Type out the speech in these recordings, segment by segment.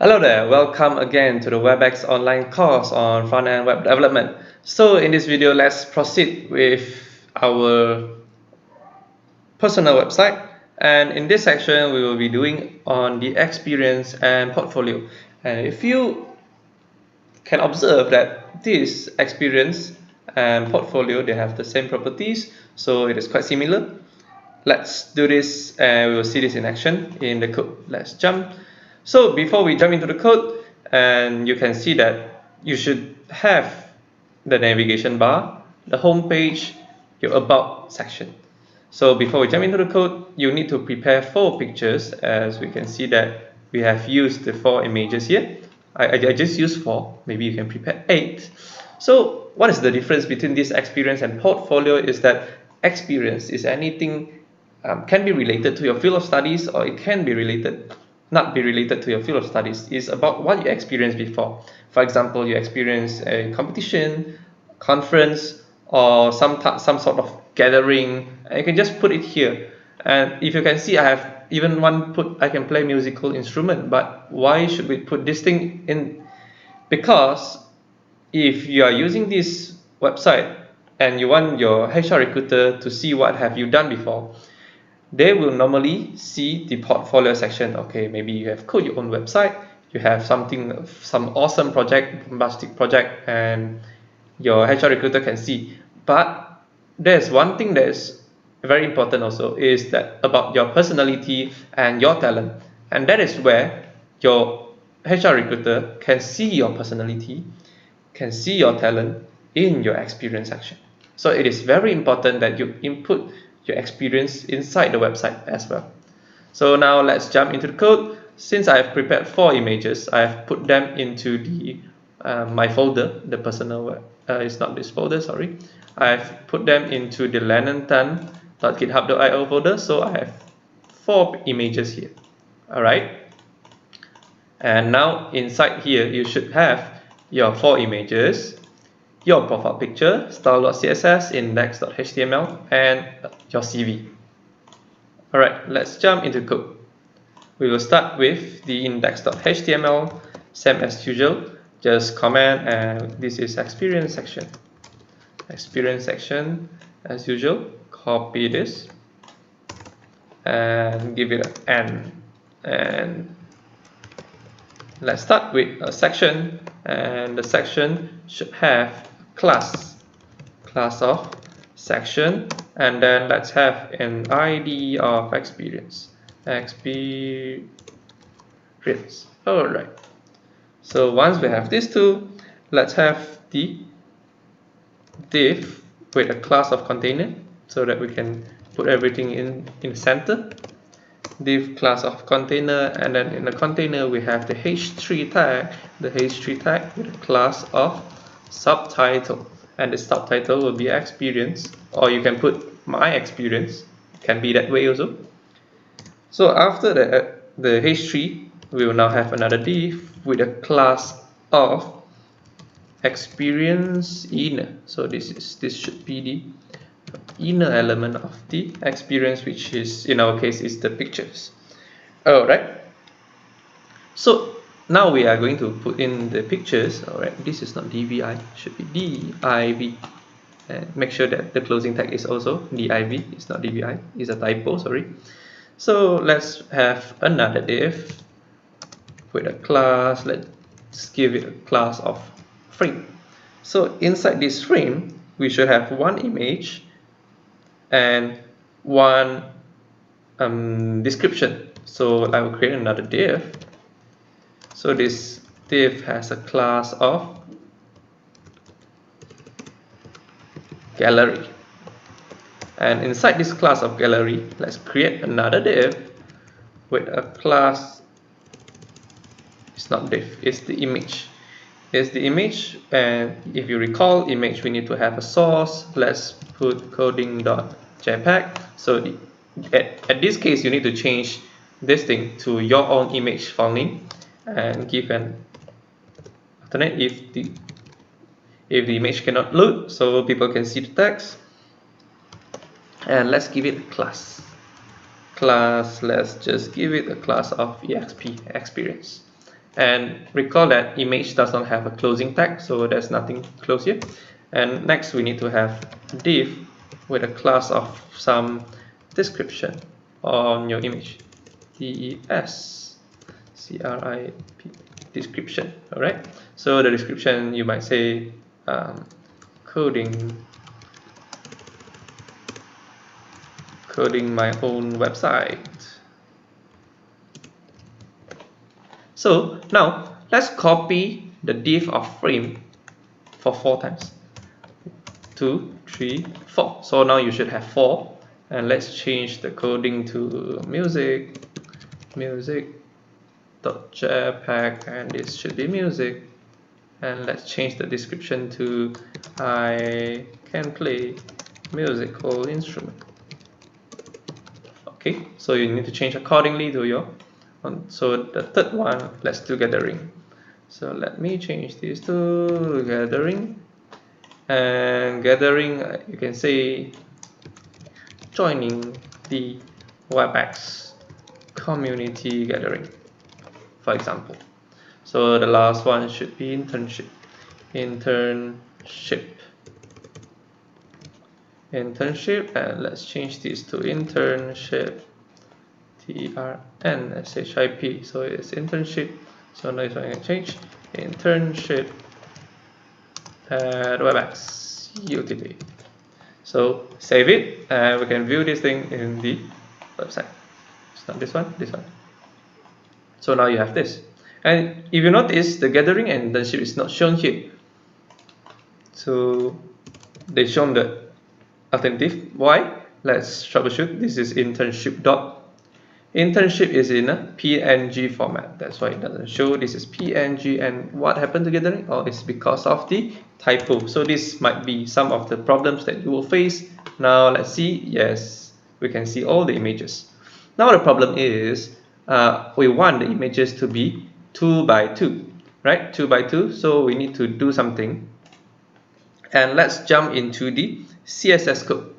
Hello there, welcome again to the WebX online course on front-end web development. So in this video, let's proceed with our personal website. And in this section, we will be doing on the experience and portfolio. And if you can observe that this experience and portfolio, they have the same properties, so it is quite similar. Let's do this and we will see this in action in the code. Let's jump. So before we jump into the code, and you can see that you should have the navigation bar, the home page, your about section. So before we jump into the code, you need to prepare 4 pictures. As we can see that we have used the 4 images here. I just used 4, maybe you can prepare 8. So what is the difference between this experience and portfolio is that experience is anything can be related to your field of studies, or it can be related, not be related to your field of studies. It's about what you experienced before. For example, you experienced a competition, conference, or some sort of gathering, and you can just put it here. And if you can see, I have even I can play musical instrument. But why should we put this thing in? Because if you are using this website and you want your HR recruiter to see what have you done before, they will normally see the portfolio section. Okay, maybe you have code your own website, you have some awesome project, bombastic project, and your HR recruiter can see. But there's one thing that is very important also, is that about your personality and your talent. And that is where your HR recruiter can see your personality, can see your talent in your experience section. So it is very important that you input your experience inside the website as well. So now let's jump into the code. Since I have prepared 4 images, I have put them into the my folder, the personal web. It's not this folder, sorry. I've put them into the lenontan.github.io folder. So I have 4 images here. Alright. And now inside here, you should have your 4 images, your profile picture, style.css, index.html, and your CV. Alright, let's jump into code. We will start with the index.html, same as usual, just comment, and this is experience section. Experience section as usual, copy this and give it an N. And let's start with a section, and the section should have class of section, and then let's have an ID of experience. Alright, so once we have these two, let's have the div with a class of container so that we can put everything in the center. Div class of container, and then in the container we have the h3 tag, with a class of subtitle, and the subtitle will be experience, or you can put my experience, can be that way also. So after the h3, we will now have another div with a class of experience inner. So this should be the inner element of the experience, which is, in our case, is the pictures. Alright, so now we are going to put in the pictures. Alright, this is not DVI, it should be DIV. And make sure that the closing tag is also DIV, it's not DVI, it's a typo, sorry. So let's have another div with a class. Let's give it a class of frame. So inside this frame, we should have one image and one description. So I will create another div. So this div has a class of gallery, and inside this class of gallery, let's create another div with a class. It's not div, it's the image. It's the image, and if you recall, image, we need to have a source. Let's put coding.jpg. So at this case, you need to change this thing to your own image file name and give an alternate if the image cannot load, so people can see the text. And let's give it a class. Let's just give it a class of exp experience. And recall that image does not have a closing tag, so there's nothing close here. And next we need to have div with a class of some description on your image. DESCRIP, description. Alright, so the description you might say coding my own website. So now let's copy the div of frame for 4 times. 2, 3, 4. So now you should have 4. And let's change the coding to music.jpg, and this should be music. And let's change the description to I can play musical instrument. Okay, so you need to change accordingly to your so the third one, let's do gathering. So let me change this to gathering, and gathering you can say joining the WebX community gathering, for example. So the last one should be internship, and let's change this to internship, TRNSHIP, so it's internship. So now I can change internship at WebX UTP. So save it, and we can view this thing in the website. It's not this one, this one. So now you have this. And if you notice, the gathering and internship is not shown here. So they shown the alternative. Why? Let's troubleshoot. This is internship dot. Internship is in a PNG format. That's why it doesn't show. This is PNG, and what happened to gathering? Oh, it's because of the typo. So this might be some of the problems that you will face. Now let's see. Yes, we can see all the images. Now the problem is we want the images to be 2 by 2, right? 2 by 2. So we need to do something. And let's jump into the CSS code.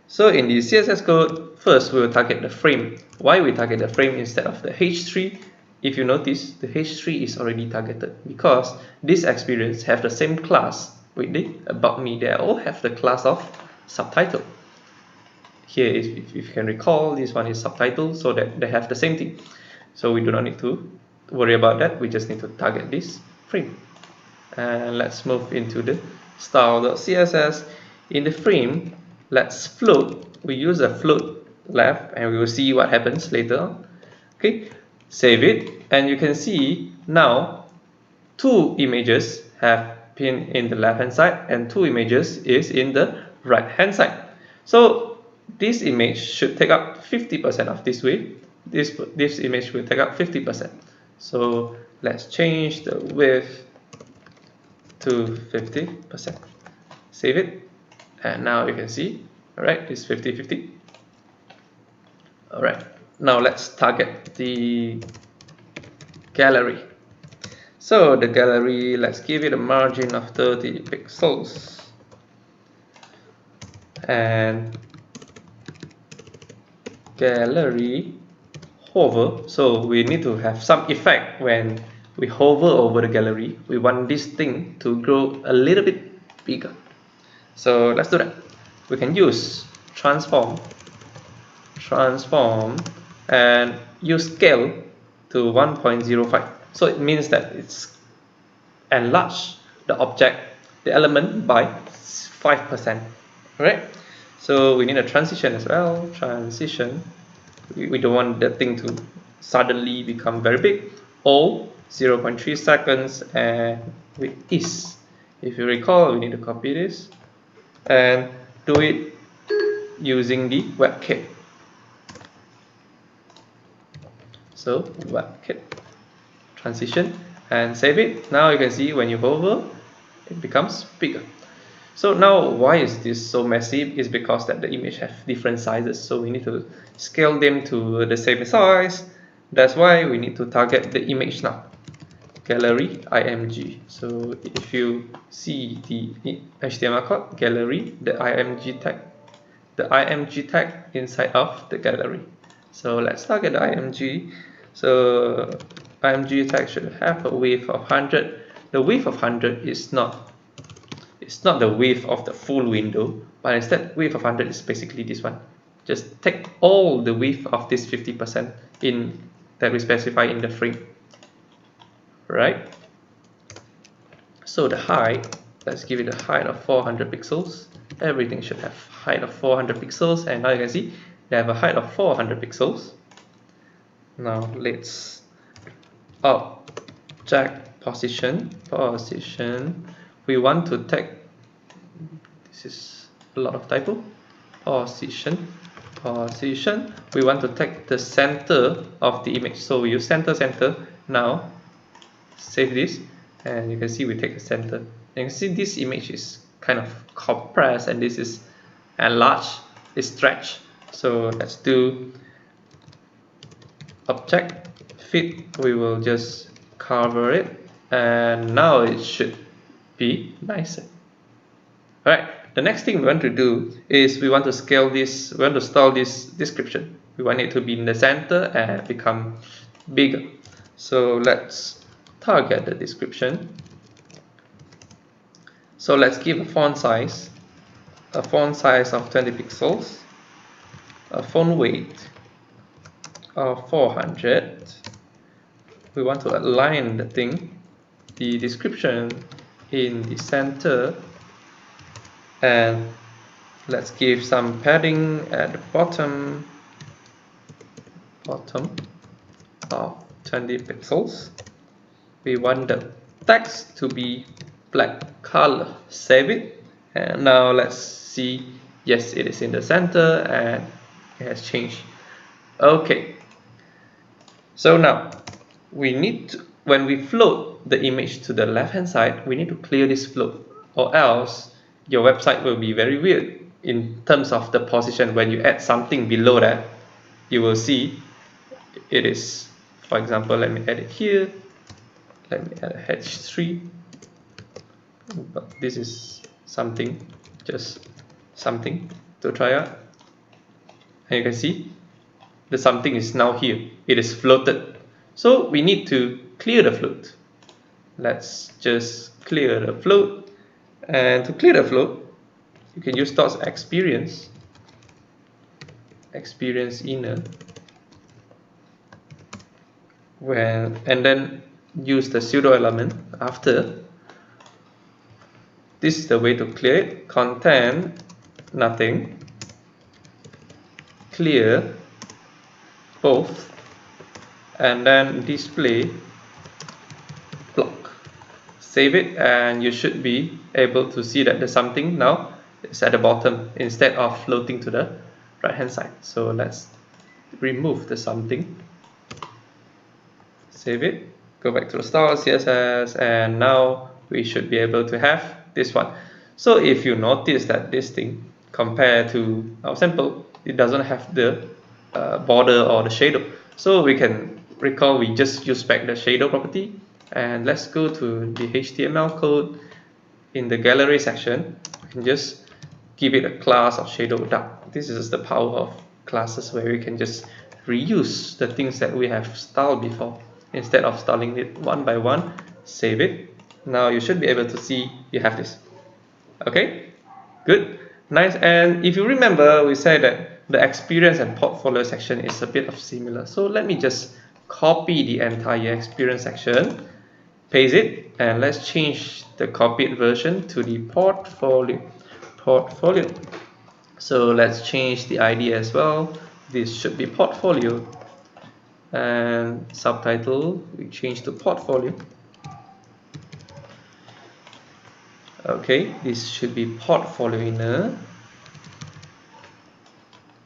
So in the CSS code, first we will target the frame. Why we target the frame instead of the H3? If you notice, the H3 is already targeted because this experience have the same class with the about me. They all have the class of subtitle. Here, if you can recall, this one is subtitle, so that they have the same thing. So we do not need to worry about that. We just need to target this frame. And let's move into the style.css. In the frame, let's float. We use a float left, and we will see what happens later on. Okay, save it, and you can see now 2 images have been in the left hand side and 2 images is in the right hand side. So this image should take up 50% of this width. This image will take up 50%. So let's change the width to 50%. Save it, and now you can see, alright, it's 50-50. Alright, now let's target the gallery. So the gallery, let's give it a margin of 30 pixels. And gallery hover, so we need to have some effect when we hover over the gallery. We want this thing to grow a little bit bigger. So let's do that. We can use transform and use scale to 1.05. So it means that it's enlarge the object, the element by 5%. Alright, so we need a transition as well. Transition, we don't want the thing to suddenly become very big. All 0.3 seconds, and with ease. If you recall, we need to copy this and do it using the WebKit. So WebKit transition and save it. Now you can see when you hover, it becomes bigger. So now why is this so messy? Is because that the image have different sizes, so we need to scale them to the same size. That's why we need to target the image now. Gallery img. So if you see the HTML code gallery, the img tag inside of the gallery. So let's target the img. So img tag should have a width of 100. The width of 100 is not the width of the full window, but instead width of 100 is basically this one. Just take all the width of this 50% in that we specify in the frame, right? So the height, let's give it a height of 400 pixels. Everything should have height of 400 pixels, and now you can see they have a height of 400 pixels. Now let's object position. We want to take, this is a lot of typo, position. We want to take the center of the image, so we use center. Now save this, and you can see we take the center. And you can see this image is kind of compressed, and this is enlarged, is stretched. So let's do object fit. We will just cover it, and now it should be nicer. Alright, the next thing we want to do is we want to scale this, we want to style this description. We want it to be in the center and become bigger. So let's target the description. So let's give a font size of 20 pixels, a font weight of 400. We want to align the description in the center, and let's give some padding at the bottom of 20 pixels. We want the text to be black color. Save it, and now let's see. Yes, it is in the center and it has changed. Okay, so now we need to, when we float the image to the left hand side, we need to clear this float, or else your website will be very weird in terms of the position. When you add something below that, you will see it is, for example, let me add it here, let me add a h3, but this is something, just something to try out, and you can see the something is now here, it is floated. So we need to clear the float. Let's just clear the float, and to clear the float you can use .experience inner, and then use the pseudo element after. This is the way to clear it. Content nothing, clear both, and then display block. Save it, and you should be able to see that the something now is at the bottom instead of floating to the right hand side. So let's remove the something, save it, go back to the style CSS, and now we should be able to have this one. So if you notice that this thing compared to our sample, it doesn't have the border or the shadow. So we can recall we just use back the shadow property, and let's go to the HTML code. In the gallery section, we can just give it a class of shadow dark. This is the power of classes, where we can just reuse the things that we have styled before instead of styling it one by one. Save it. Now you should be able to see you have this. Okay, good, nice. And if you remember, we said that the experience and portfolio section is a bit of similar. So let me just copy the entire experience section, paste it, and let's change the copied version to the portfolio. So let's change the ID as well. This should be portfolio, and subtitle we change to portfolio. Okay, this should be portfolio inner,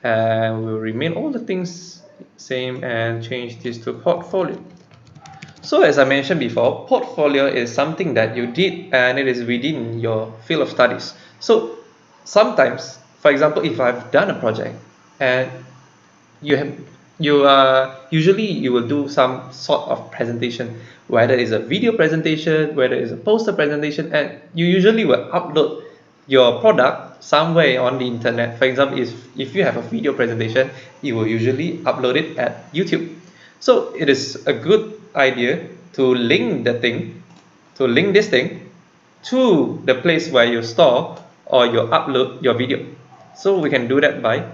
and we'll remain all the things same and change this to portfolio. So as I mentioned before, portfolio is something that you did and it is within your field of studies. So sometimes, for example, if I've done a project and usually you will do some sort of presentation, whether it's a video presentation, whether it's a poster presentation, and you usually will upload your product somewhere on the internet. For example, if you have a video presentation, you will usually upload it at YouTube. So it is a good idea to link this thing to the place where you store or you upload your video. So we can do that by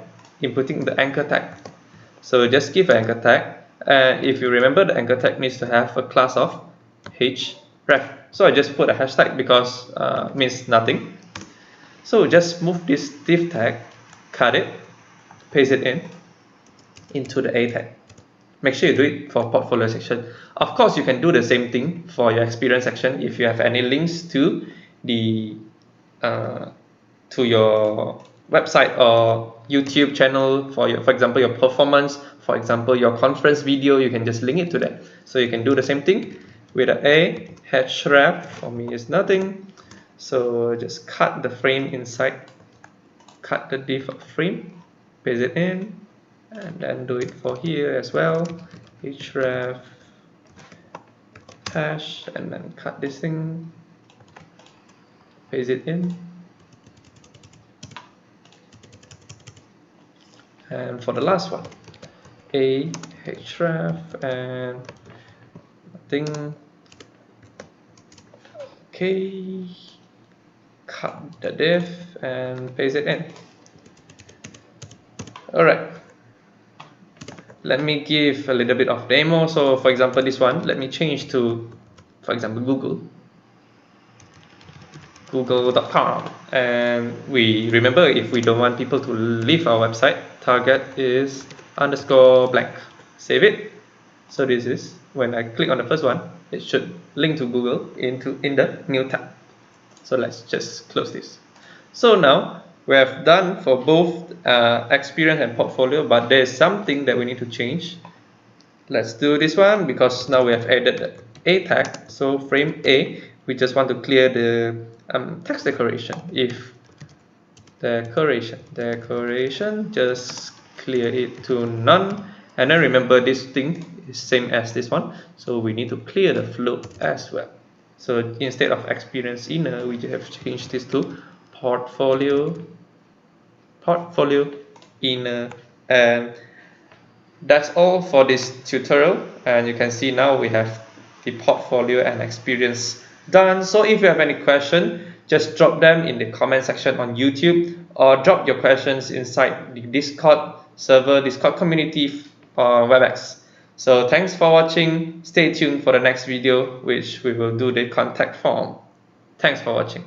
inputting the anchor tag. So just give an anchor tag, and if you remember, the anchor tag needs to have a class of href. So I just put a hashtag because means nothing. So just move this div tag, cut it, paste it into the a tag. Make sure you do it for portfolio section. Of course, you can do the same thing for your experience section if you have any links to the to your website or YouTube channel for example, your performance, for example, your conference video. You can just link it to that. So you can do the same thing with a href. For me, is nothing. So just cut the frame inside, cut the div of frame, paste it in, and then do it for here as well. href hash, and then cut this thing, paste it in. And for the last one, a href and nothing. Okay, cut the div and paste it in. Alright, let me give a little bit of demo. So for example, this one, let me change to, for example, google.com, and we remember, if we don't want people to leave our website, target is _blank. Save it. So this is when I click on the first one, it should link to Google in the new tab. So let's just close this. So now we have done for both experience and portfolio, but there's something that we need to change. Let's do this one, because now we have added the a tag. So frame a, we just want to clear the text decoration. If decoration, just clear it to none. And then remember, this thing is same as this one, so we need to clear the float as well. So instead of experience inner, we just have changed this to portfolio inner. And that's all for this tutorial. And you can see now we have the portfolio and experience done. So if you have any question, just drop them in the comment section on YouTube, or drop your questions inside the Discord server, Discord community on WebX. So thanks for watching. Stay tuned for the next video, which we will do the contact form. Thanks for watching.